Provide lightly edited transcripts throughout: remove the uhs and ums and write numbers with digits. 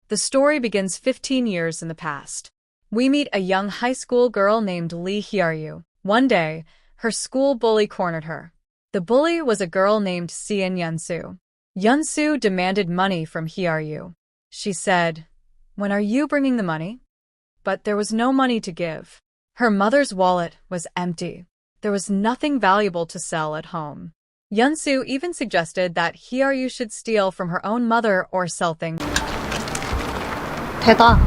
The story begins 15 years in the past. We meet a young high school girl named Lee Hee-ru. One day, her school bully cornered her. The bully was a girl named Seon Yeon-soo. Yeon-soo demanded money from Hee-ru. She said, "When are you bringing the money?" But there was no money to give. Her mother's wallet was empty. There was nothing valuable to sell at home. Yeon-soo even suggested that Hee-ru should steal from her own mother or sell things. 대다.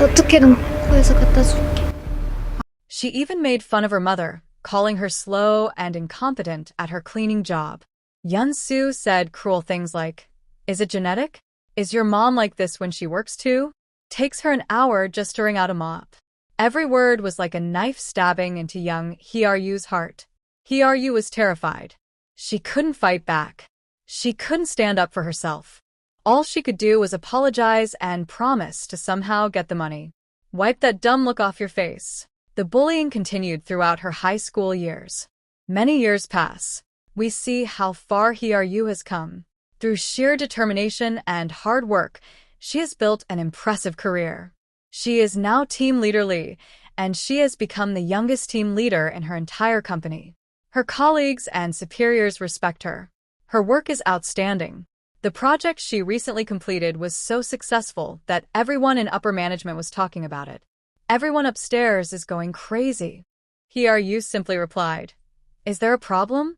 어떻게든 구해서 갖다 줄게. She even made fun of her mother, calling her slow and incompetent at her cleaning job. Yeon-soo said cruel things like, "Is it genetic? Is your mom like this when she works too? Takes her an hour just to wring out a mop." Every word was like a knife stabbing into young Hee-ru's heart. Hee-ru was terrified. She couldn't fight back. She couldn't stand up for herself. All she could do was apologize and promise to somehow get the money. "Wipe that dumb look off your face." The bullying continued throughout her high school years. Many years pass. We see how far Hee-ru has come. Through sheer determination and hard work, she has built an impressive career. She is now team leader Lee, and she has become the youngest team leader in her entire company. Her colleagues and superiors respect her. Her work is outstanding. The project she recently completed was so successful that everyone in upper management was talking about it. Everyone upstairs is going crazy. Hee-ru simply replied, "Is there a problem?"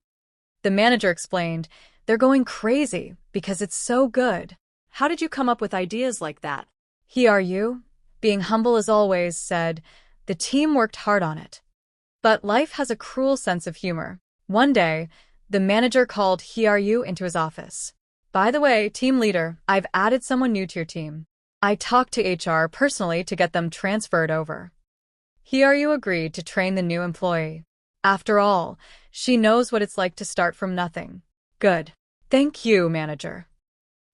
The manager explained, "They're going crazy because it's so good." "How did you come up with ideas like that?" Hee-ru, being humble as always, said, "The team worked hard on it." But life has a cruel sense of humor. One day, the manager called Hee-ru into his office. "By the way, team leader, I've added someone new to your team. I talked to HR personally to get them transferred over." Hee-ru agreed to train the new employee. After all, she knows what it's like to start from nothing. "Good. Thank you, manager.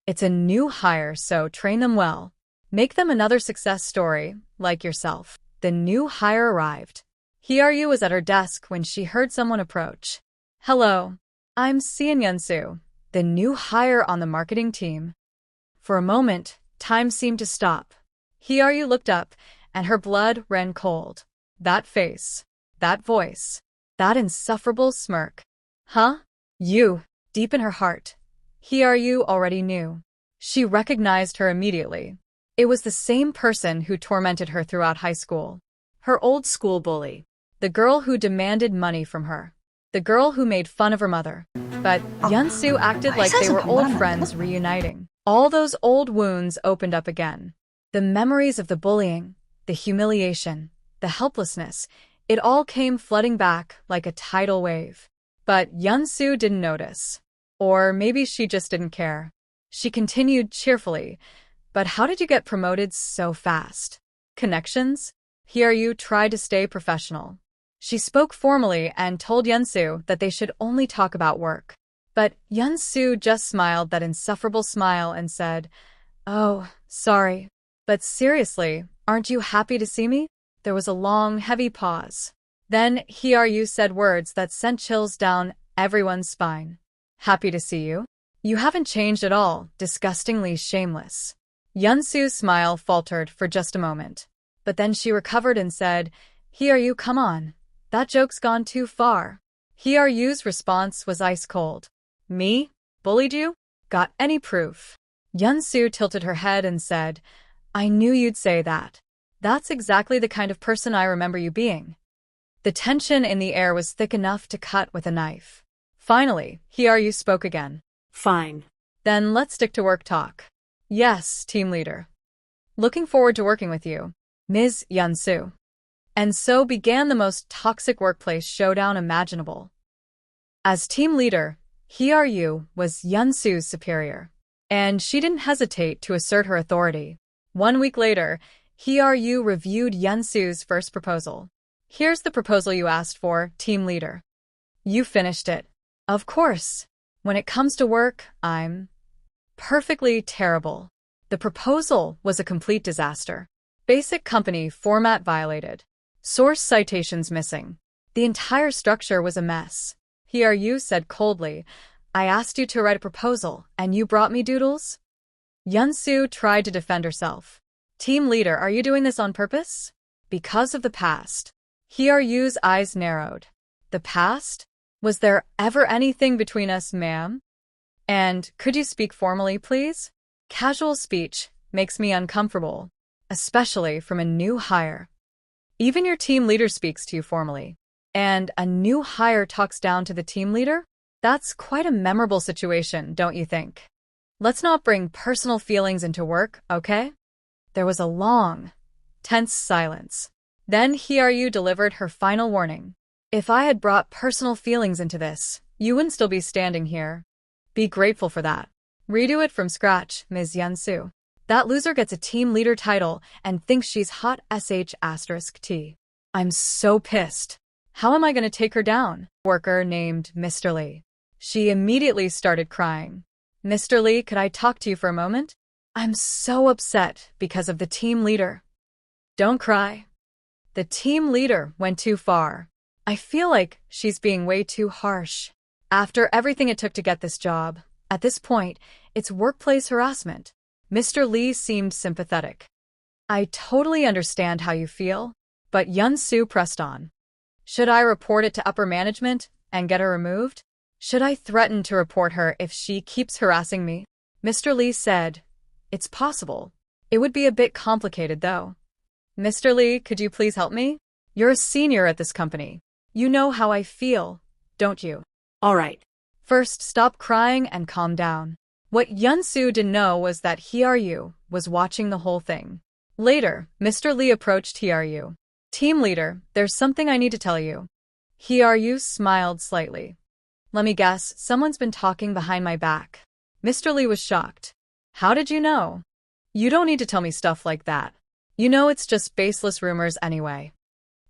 It's a new hire, so train them well. Make them another success story, like yourself." The new hire arrived. Hee-ru was at her desk when she heard someone approach. "Hello, I'm Seon Yeon-soo, the new hire on the marketing team." For a moment, time seemed to stop. Hee-ru looked up, and her blood ran cold. That face, that voice, that insufferable smirk. "Huh? You?" Deep in her heart, Hee-ru already knew. She recognized her immediately. It was the same person who tormented her throughout high school. Her old school bully. The girl who demanded money from her. The girl who made fun of her mother. But Yeon-soo acted like they were old friends reuniting. All those old wounds opened up again. The memories of the bullying, the humiliation, the helplessness, it all came flooding back like a tidal wave. But Yeon-soo didn't notice. Or maybe she just didn't care. She continued cheerfully, "But how did you get promoted so fast?" "Connections?" Hee-ru tried to stay professional. She spoke formally and told Yeon-soo that they should only talk about work. But Yeon-soo just smiled that insufferable smile and said, "Oh, sorry. But seriously, aren't you happy to see me?" There was a long, heavy pause. Then Hee-ru said words that sent chills down everyone's spine. "Happy to see you? You haven't changed at all, disgustingly shameless." Yeon-soo's smile faltered for just a moment. But then she recovered and said, "Hee-ru, come on. That joke's gone too far." Hee-ru's response was ice cold. "Me? Bullied you? Got any proof?" Yeon-soo tilted her head and said, "I knew you'd say that. That's exactly the kind of person I remember you being." The tension in the air was thick enough to cut with a knife. Finally, Hee-ru spoke again. "Fine. Then let's stick to work talk." "Yes, team leader. Looking forward to working with you, Ms. Yeon-soo." And so began the most toxic workplace showdown imaginable. As team leader, Hee-ru was Yeon-soo's superior, and she didn't hesitate to assert her authority. 1 week later, Hee-ru reviewed Yeon-soo's first proposal. "Here's the proposal you asked for, team leader. You finished it." "Of course. When it comes to work, I'm perfectly terrible." The proposal was a complete disaster. Basic company format violated. Source citations missing. The entire structure was a mess. Hee-ru said coldly, "I asked you to write a proposal, and you brought me doodles?" Yeon-soo tried to defend herself. Team leader, are you doing this on purpose? Because of the past. Hee-ru's eyes narrowed. The past? Was there ever anything between us, ma'am? And could you speak formally, please? Casual speech makes me uncomfortable, especially from a new hire. Even your team leader speaks to you formally. And a new hire talks down to the team leader? That's quite a memorable situation, don't you think? Let's not bring personal feelings into work, okay? There was a long, tense silence. Then Hee-ru delivered her final warning. If I had brought personal feelings into this, you wouldn't still be standing here. Be grateful for that. Redo it from scratch, Ms. Yeon-soo. That loser gets a team leader title and thinks she's hot sh*t. I'm so pissed. How am I going to take her down? Worker named Mr. Lee. She immediately started crying. Mr. Lee, could I talk to you for a moment? I'm so upset because of the team leader. Don't cry. The team leader went too far. I feel like she's being way too harsh. After everything it took to get this job, at this point, it's workplace harassment. Mr. Lee seemed sympathetic. I totally understand how you feel, but Yeon-soo pressed on. Should I report it to upper management and get her removed? Should I threaten to report her if she keeps harassing me? Mr. Lee said, it's possible. It would be a bit complicated, though. Mr. Lee, could you please help me? You're a senior at this company. You know how I feel, don't you? All right. First, stop crying and calm down. What Yeon-soo didn't know was that Hee-ru was watching the whole thing. Later, Mr. Lee approached Hee-ru. Team leader, there's something I need to tell you. Hee-ru smiled slightly. Let me guess, someone's been talking behind my back. Mr. Lee was shocked. How did you know? You don't need to tell me stuff like that. You know it's just baseless rumors anyway.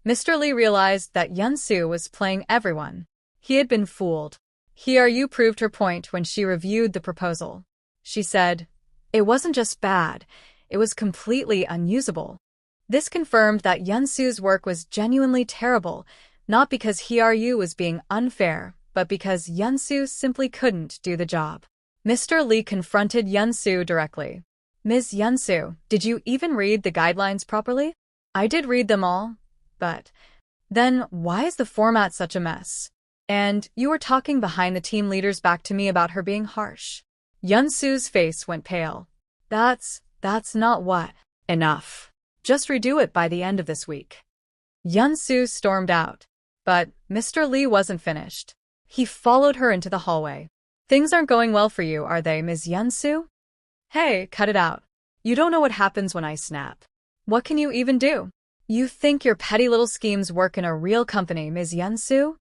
Mr. Lee realized that Yeon-soo was playing everyone. He had been fooled. Hee-ru proved her point when she reviewed the proposal. She said, it wasn't just bad, it was completely unusable. This confirmed that Yeon-soo's work was genuinely terrible, not because Hee-ru was being unfair, but because Yeon-soo simply couldn't do the job. Mr. Lee confronted Yeon-soo directly. Ms. Yeon-soo, did you even read the guidelines properly? I did read them all, but then why is the format such a mess? And you were talking behind the team leader's back to me about her being harsh. Yeon-soo's face went pale. That's not what. Enough. Just redo it by the end of this week. Yeon-soo stormed out. But Mr. Lee wasn't finished. He followed her into the hallway. Things aren't going well for you, are they, Ms. Yeon-soo? Hey, cut it out. You don't know what happens when I snap. What can you even do? You think your petty little schemes work in a real company, Ms. Yeon-soo?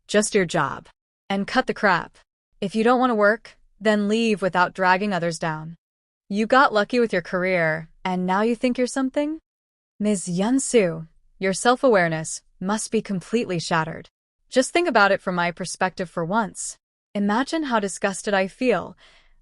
Just your job. And cut the crap. If you don't want to work, then leave without dragging others down. You got lucky with your career, and now you think you're something? Ms. Yeon-soo, your self-awareness must be completely shattered. Just think about it from my perspective for once. Imagine how disgusted I feel,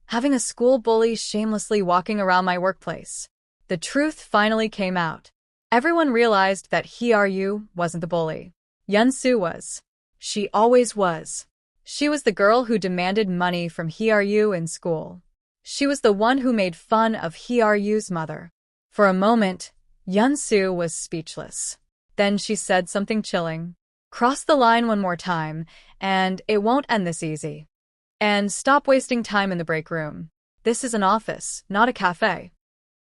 having a school bully shamelessly walking around my workplace. The truth finally came out. Everyone realized that Hee-ru wasn't the bully. Yeon-soo was. She always was. She was the girl who demanded money from Hee-ru in school. She was the one who made fun of Hee-ru's mother. For a moment, Yeon-soo was speechless. Then she said something chilling. Cross the line one more time, and it won't end this easy. And stop wasting time in the break room. This is an office, not a cafe.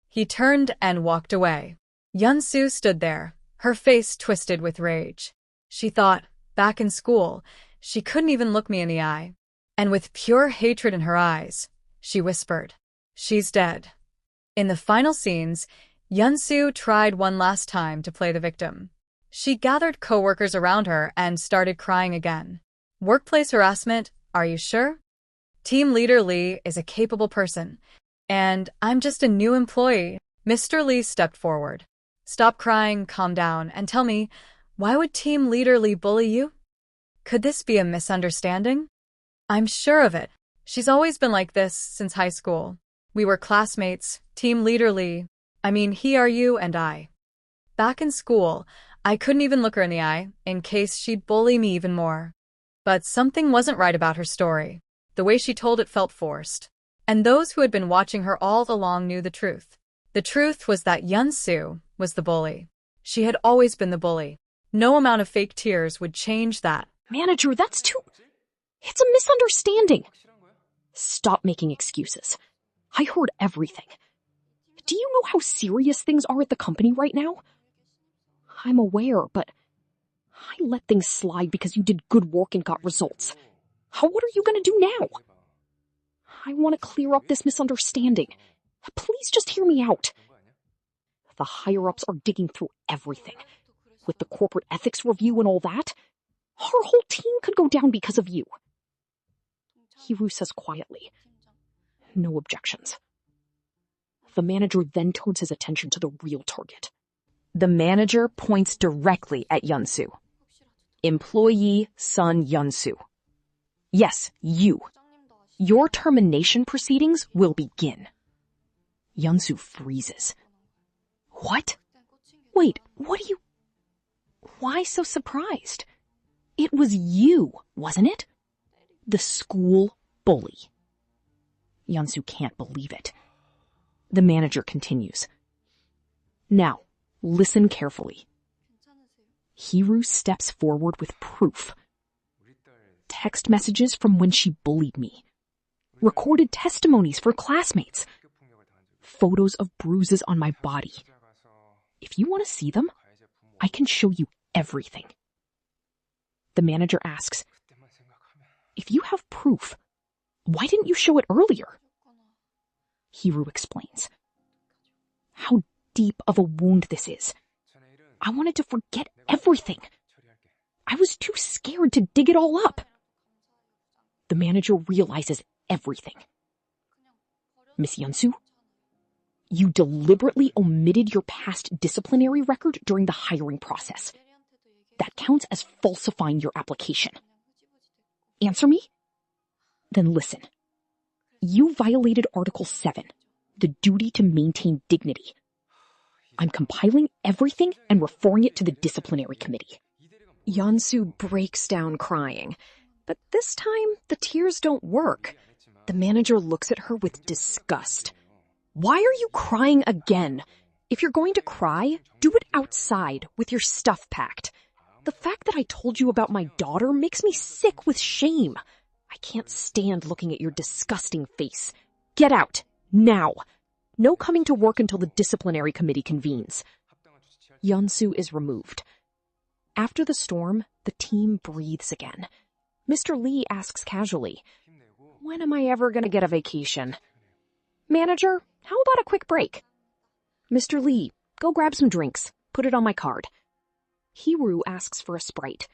He turned and walked away. Yeon-soo stood there, her face twisted with rage. She thought, back in school, she couldn't even look me in the eye. And with pure hatred in her eyes, she whispered, she's dead. In the final scenes, Yeon-soo tried one last time to play the victim. She gathered coworkers around her and started crying again. Workplace harassment, are you sure? Team leader Lee is a capable person, and I'm just a new employee. Mr. Lee stepped forward. Stop crying, calm down, and tell me, why would team leader Lee bully you? Could this be a misunderstanding? I'm sure of it. She's always been like this since high school. We were classmates, team leader Lee, Hee-ru and I. Back in school, I couldn't even look her in the eye, in case she'd bully me even more. But something wasn't right about her story. The way she told it felt forced. And those who had been watching her all along knew the truth. The truth was that Yeon-soo was the bully. She had always been the bully. No amount of fake tears would change that. Manager, that's too... It's a misunderstanding. Stop making excuses. I heard everything. Do you know how serious things are at the company right now? I'm aware, but I let things slide because you did good work and got results. What are you going to do now? I want to clear up this misunderstanding. Please just hear me out. The higher-ups are digging through everything. With the corporate ethics review and all that, our whole team could go down because of you. Hee-ru says quietly. No objections. The manager then turns his attention to the real target. The manager points directly at Yeon-soo. Employee Seon Yeon-soo. Yes, you. Your termination proceedings will begin. Yeon-soo freezes. What? Wait, what are you... Why so surprised? It was you, wasn't it? The school bully. Yeon-soo can't believe it. The manager continues. Now, listen carefully. Hee-ru steps forward with proof. Text messages from when she bullied me. Recorded testimonies for classmates. Photos of bruises on my body. If you want to see them, I can show you everything. The manager asks, if you have proof, why didn't you show it earlier? Hee-ru explains. How deep of a wound this is. I wanted to forget everything. I was too scared to dig it all up. The manager realizes everything. Miss Yeon-soo, you deliberately omitted your past disciplinary record during the hiring process. That counts as falsifying your application. Answer me? Then listen. You violated Article 7, the duty to maintain dignity. I'm compiling everything and referring it to the disciplinary committee. Yeon-soo breaks down crying, but this time the tears don't work. The manager looks at her with disgust. Why are you crying again? If you're going to cry, do it outside with your stuff packed. The fact that I told you about my daughter makes me sick with shame. I can't stand looking at your disgusting face. Get out, now. No coming to work until the disciplinary committee convenes. Yeon-soo is removed. After the storm, the team breathes again. Mr. Lee asks casually, when am I ever going to get a vacation? Manager, how about a quick break? Mr. Lee, go grab some drinks. Put it on my card. Hee-ru asks for a Sprite.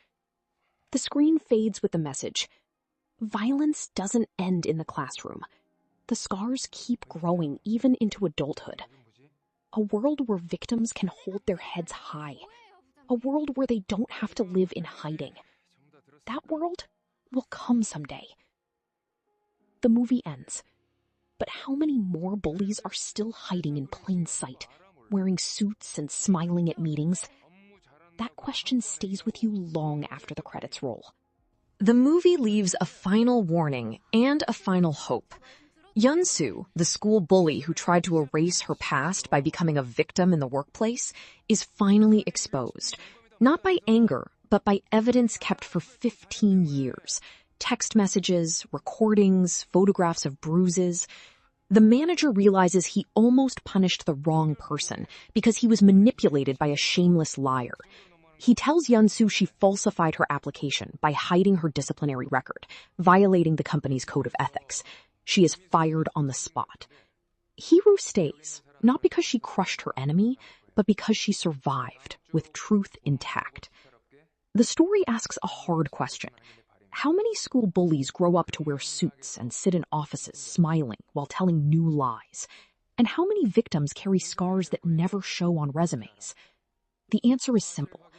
The screen fades with the message. Violence doesn't end in the classroom. The scars keep growing even into adulthood. A world where victims can hold their heads high. A world where they don't have to live in hiding. That world will come someday. The movie ends. But how many more bullies are still hiding in plain sight, wearing suits and smiling at meetings? That question stays with you long after the credits roll. The movie leaves a final warning and a final hope. Yeon-soo, the school bully who tried to erase her past by becoming a victim in the workplace, is finally exposed. Not by anger, but by evidence kept for 15 years. Text messages, recordings, photographs of bruises. The manager realizes he almost punished the wrong person because he was manipulated by a shameless liar. He tells Yeon-soo she falsified her application by hiding her disciplinary record, violating the company's code of ethics. She is fired on the spot. Hee-ru stays, not because she crushed her enemy, but because she survived, with truth intact. The story asks a hard question. How many school bullies grow up to wear suits and sit in offices smiling while telling new lies? And how many victims carry scars that never show on resumes? The answer is simple.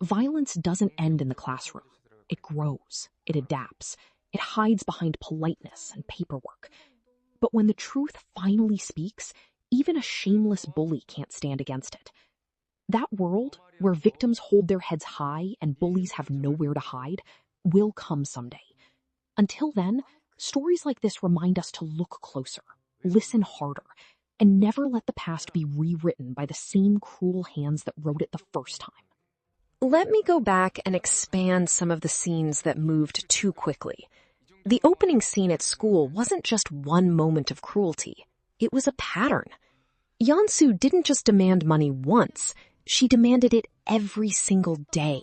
Violence doesn't end in the classroom. It grows. It adapts. It hides behind politeness and paperwork. But when the truth finally speaks, even a shameless bully can't stand against it. That world, where victims hold their heads high and bullies have nowhere to hide, will come someday. Until then, Stories like this remind us to look closer, listen harder, and never let the past be rewritten by the same cruel hands that wrote it the first time. Let me go back and expand some of the scenes that moved too quickly. The opening scene at school wasn't just one moment of cruelty. It was a pattern. Yeon-soo didn't just demand money once, she demanded it every single day.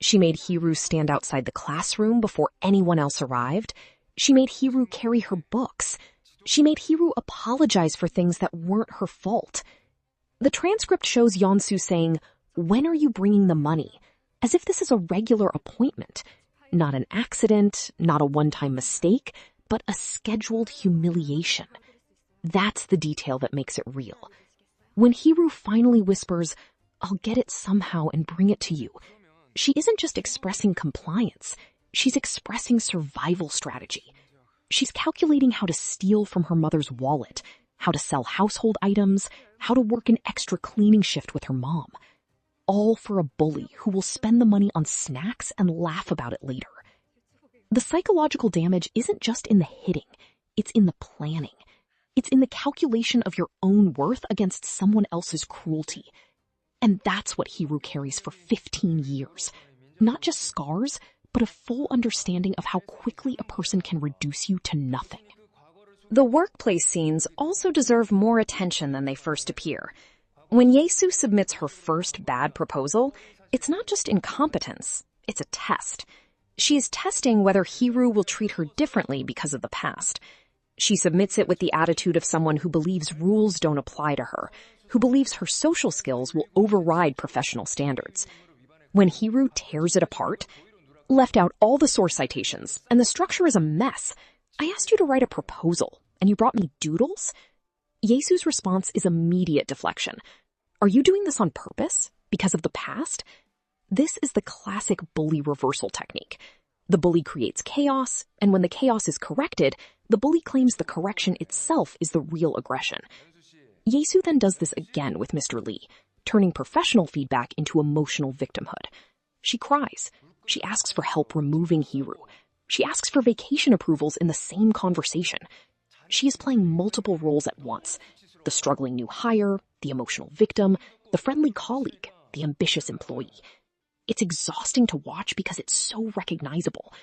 She made Hee-ru stand outside the classroom before anyone else arrived. She made Hee-ru carry her books. She made Hee-ru apologize for things that weren't her fault. The transcript shows Yeon-soo saying, "When are you bringing the money?" as if this is a regular appointment. Not an accident, not a one-time mistake, but a scheduled humiliation. That's the detail that makes it real. When Hee-ru finally whispers, "I'll get it somehow and bring it to you," she isn't just expressing compliance. She's expressing survival strategy. She's calculating how to steal from her mother's wallet, how to sell household items, how to work an extra cleaning shift with her mom. All for a bully who will spend the money on snacks and laugh about it later. The psychological damage isn't just in the hitting, it's in the planning. It's in the calculation of your own worth against someone else's cruelty. And that's what Hee-ru carries for 15 years. Not just scars, but a full understanding of how quickly a person can reduce you to nothing. The workplace scenes also deserve more attention than they first appear. When Yesu submits her first bad proposal, it's not just incompetence, it's a test. She is testing whether Hee-ru will treat her differently because of the past. She submits it with the attitude of someone who believes rules don't apply to her, who believes her social skills will override professional standards. When Hee-ru tears it apart, left out all the source citations, and the structure is a mess. "I asked you to write a proposal, and you brought me doodles?" Yesu's response is immediate deflection. "Are you doing this on purpose? Because of the past?" This is the classic bully reversal technique. The bully creates chaos, and when the chaos is corrected, the bully claims the correction itself is the real aggression. Yesu then does this again with Mr. Lee, turning professional feedback into emotional victimhood. She cries. She asks for help removing Hee-ru. She asks for vacation approvals in the same conversation. She is playing multiple roles at once. The struggling new hire, the emotional victim, the friendly colleague, the ambitious employee. It's exhausting to watch because it's so recognizable.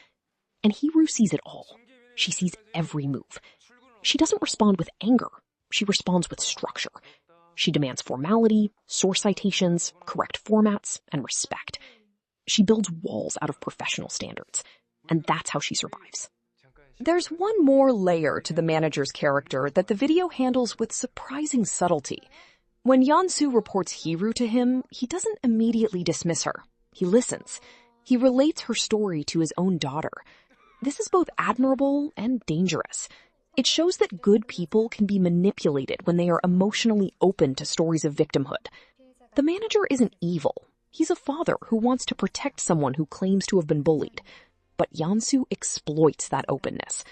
And Hee-ru sees it all. She sees every move. She doesn't respond with anger. She responds with structure. She demands formality, source citations, correct formats, and respect. She builds walls out of professional standards. And that's how she survives. There's one more layer to the manager's character that the video handles with surprising subtlety. When Yeon-soo reports Hee-ru to him, he doesn't immediately dismiss her. He listens. He relates her story to his own daughter. This is both admirable and dangerous. It shows that good people can be manipulated when they are emotionally open to stories of victimhood. The manager isn't evil. He's a father who wants to protect someone who claims to have been bullied. But Yeon-soo exploits that openness.